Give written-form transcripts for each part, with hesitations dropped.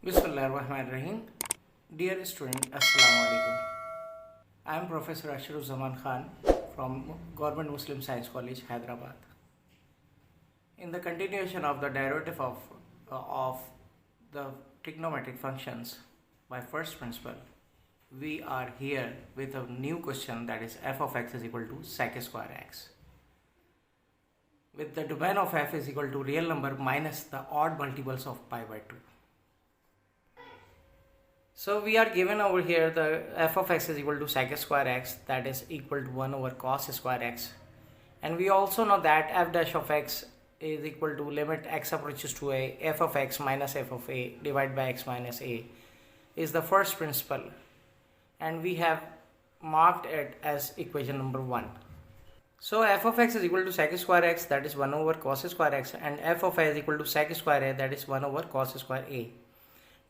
Bismillahirrahmanirrahim. Dear student, Assalamu alaikum. I am Professor Ashrafuzzaman Khan from Government Muslim Science College, Hyderabad. In the continuation of the derivative of the trigonometric functions by first principle, we are here with a new question, that is f of x is equal to sec square x. With the domain of f is equal to real number minus the odd multiples of pi by 2. So we are given over here the f of x is equal to sec square x, that is equal to 1 over cos square x, and we also know that f dash of x is equal to limit x approaches to a f of x minus f of a divided by x minus a is the first principle, and we have marked it as equation number 1. So f of x is equal to sec square x, that is 1 over cos square x, and f of a is equal to sec square a, that is 1 over cos square a.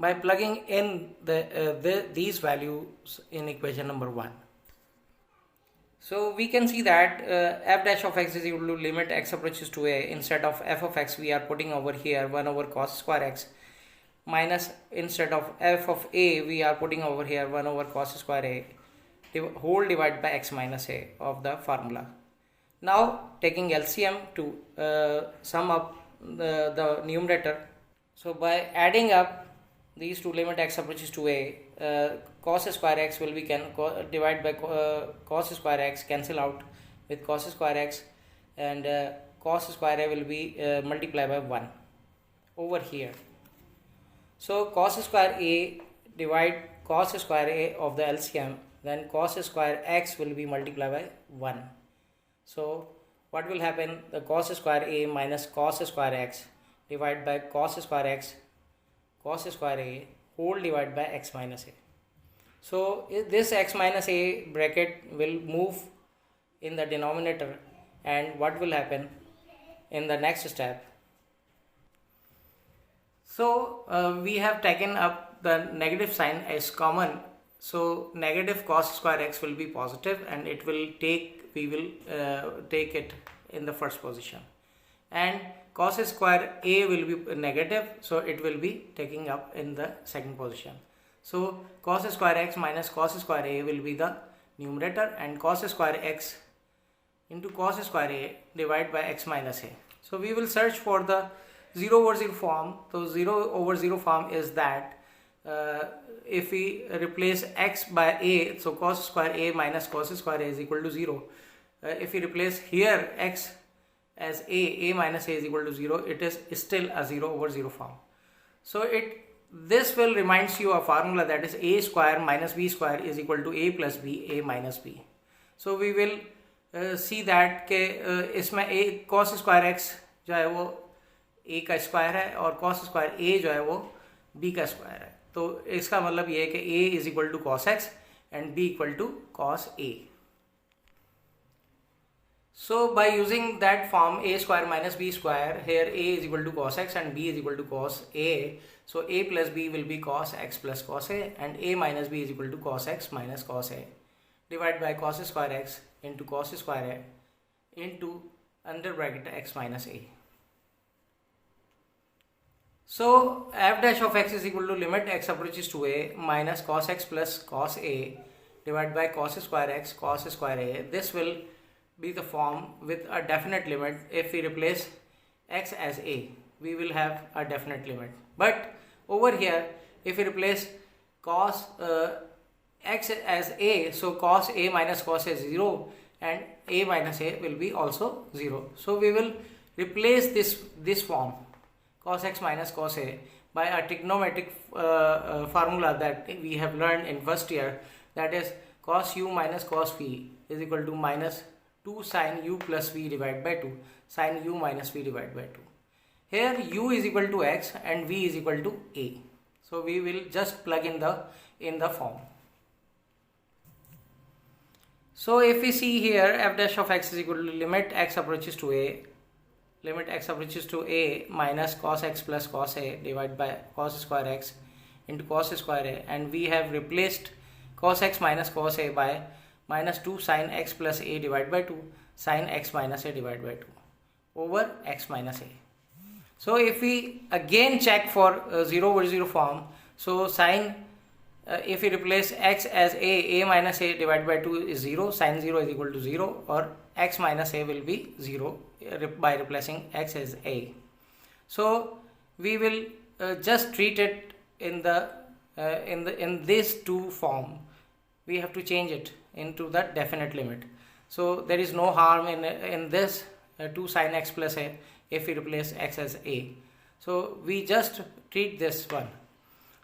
By plugging in these values in equation number 1. So we can see that f dash of x is equal to limit x approaches to a, instead of f of x we are putting over here 1 over cos square x, minus instead of f of a we are putting over here 1 over cos square a whole divided by x minus a of the formula. Now taking LCM to sum up the numerator. So by adding up these two, limit x approaches to a, cos square x will be divide by cos square x, cancel out with cos square x, and cos square a will be multiplied by 1 over here. So cos square a divide cos square a of the LCM, then cos square x will be multiplied by 1. So what will happen? The cos square a minus cos square x divided by cos square x cos square a whole divided by x minus a. So this x minus a bracket will move in the denominator, and what will happen in the next step? So we have taken up the negative sign as common. So negative cos square x will be positive, and we will take it in the first position, and cos square a will be negative, so it will be taking up in the second position. So cos square x minus cos square a will be the numerator, and cos square x into cos square a divided by x minus a. So we will search for the 0 over 0 form. So 0 over 0 form is that if we replace x by a, so cos square a minus cos square a is equal to 0. If we replace here x as a minus a is equal to 0, it is still a 0 over 0 form. So this will reminds you a formula, that is a square minus b square is equal to a plus b, a minus b. So we will see that के इसमें a cos square x जो है वो a का square है, और cos square a जो है वो b का स्क्वायर है. तो इसका मतलब ये है कि a is equal to cos x and b equal to cos a. So by using that form a square minus b square, here a is equal to cos x and b is equal to cos a. So a plus b will be cos x plus cos a, and a minus b is equal to cos x minus cos a divided by cos square x into cos square a into under bracket x minus a. So f dash of x is equal to limit x approaches to a minus cos x plus cos a divided by cos square x cos square a. This will be the form with a definite limit. If we replace x as a, we will have a definite limit. But over here, if we replace cos x as a, so cos a minus cos a is 0, and a minus a will be also 0. So we will replace this form cos x minus cos a by a trigonometric formula that we have learned in first year, that is cos u minus cos v is equal to minus 2 sin u plus v divided by 2 sin u minus v divided by 2. Here u is equal to x and v is equal to a. So we will just plug in the form. So if we see here, f dash of x is equal to limit x approaches to a minus cos x plus cos a divided by cos square x into cos square a, and we have replaced cos x minus cos a by minus 2 sin x plus a divided by 2 sin x minus a divided by 2 over x minus a. So if we again check for 0 over 0 form, So sine, if we replace x as a minus a divided by 2 is 0, sine 0 is equal to 0, or x minus a will be 0 by replacing x as a. So we will just treat it in this 2 form. We have to change it into the definite limit. So there is no harm in this 2 sine x plus a if we replace x as a. So we just treat this one.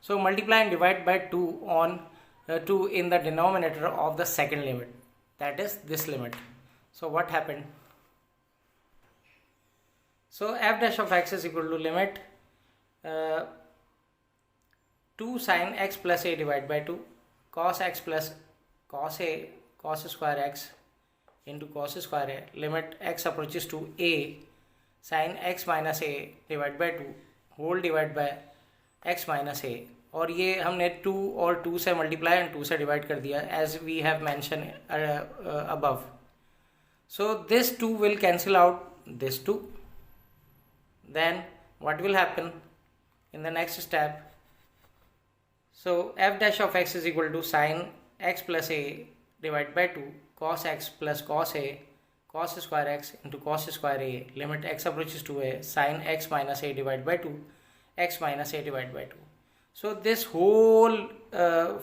So multiply and divide by 2 on 2 in the denominator of the second limit, that is this limit. So what happened? So f dash of x is equal to limit 2 sine x plus a divided by 2 cos x plus cos a cos square x into cos square a, limit x approaches to a sin x minus a divided by 2 whole divided by x minus a. और ये हमने 2 और 2 से multiply and 2 से divide कर दिया as we have mention above. So this 2 will cancel out this 2. Then what will happen in the next step? So f dash of x is equal to sin x plus a divided by 2 cos x plus cos a cos square x into cos square a, limit x approaches to a sin x minus a divided by 2 x minus a divided by 2. So this whole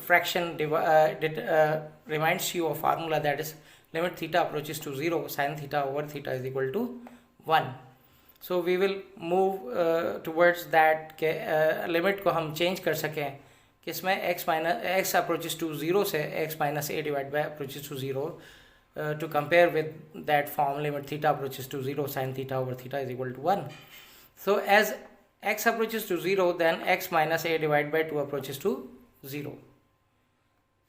fraction reminds you of formula, that is limit theta approaches to 0 sin theta over theta is equal to 1. So we will move towards that limit को हम change कर सकें किसमें x approaches to 0 से x minus a divided by approaches to 0 to compare with that form limit theta approaches to 0 sin theta over theta is equal to 1. So as x approaches to 0, then x minus a divided by 2 approaches to 0.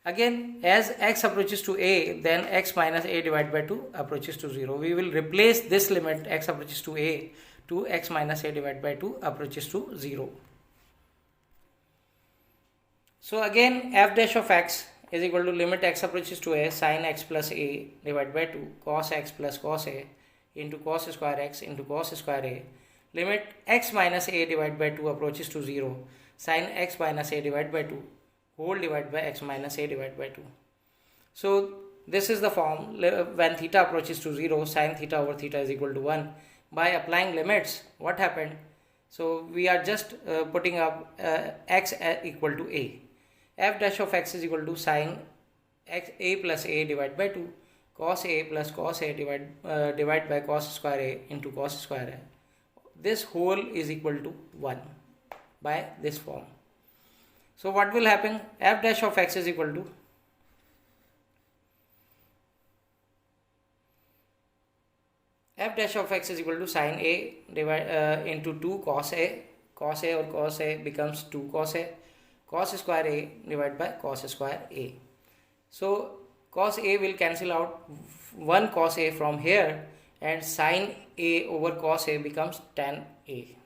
Again, as x approaches to a, then x minus a divided by 2 approaches to 0. We will replace this limit x approaches to a to x minus a divided by 2 approaches to 0. So again, f dash of x is equal to limit x approaches to a sin x plus a divided by 2 cos x plus cos a into cos square x into cos square a, limit x minus a divided by 2 approaches to 0 sin x minus a divided by 2 whole divided by x minus a divided by 2. So this is the form when theta approaches to 0 sin theta over theta is equal to 1. By applying limits, what happened? So we are just putting up x equal to a. F dash of x is equal to sin x a plus a divided by 2 cos a plus cos a divided by cos square a into cos square a. This whole is equal to 1 by this form. So what will happen? F dash of x is equal to sin a into 2 cos a or cos a becomes 2 cos a cos square a divided by cos square a. So cos a will cancel out 1 cos a from here and sin a over cos a becomes tan a.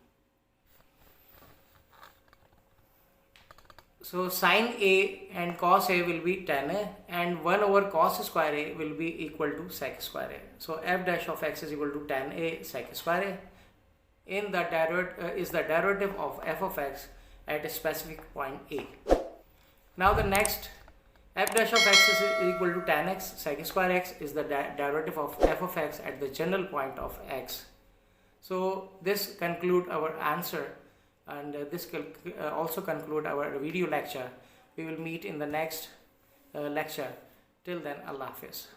So sin a and cos a will be tan a and 1 over cos square a will be equal to sec square a. So f dash of x is equal to tan a sec square a. In the derivative of f of x at a specific point a. Now the next, f dash of x is equal to tan x sec square x is the derivative of f of x at the general point of x. So this conclude our answer, and this will also conclude our video lecture. We will meet in the next lecture. Till then, Allah Hafiz.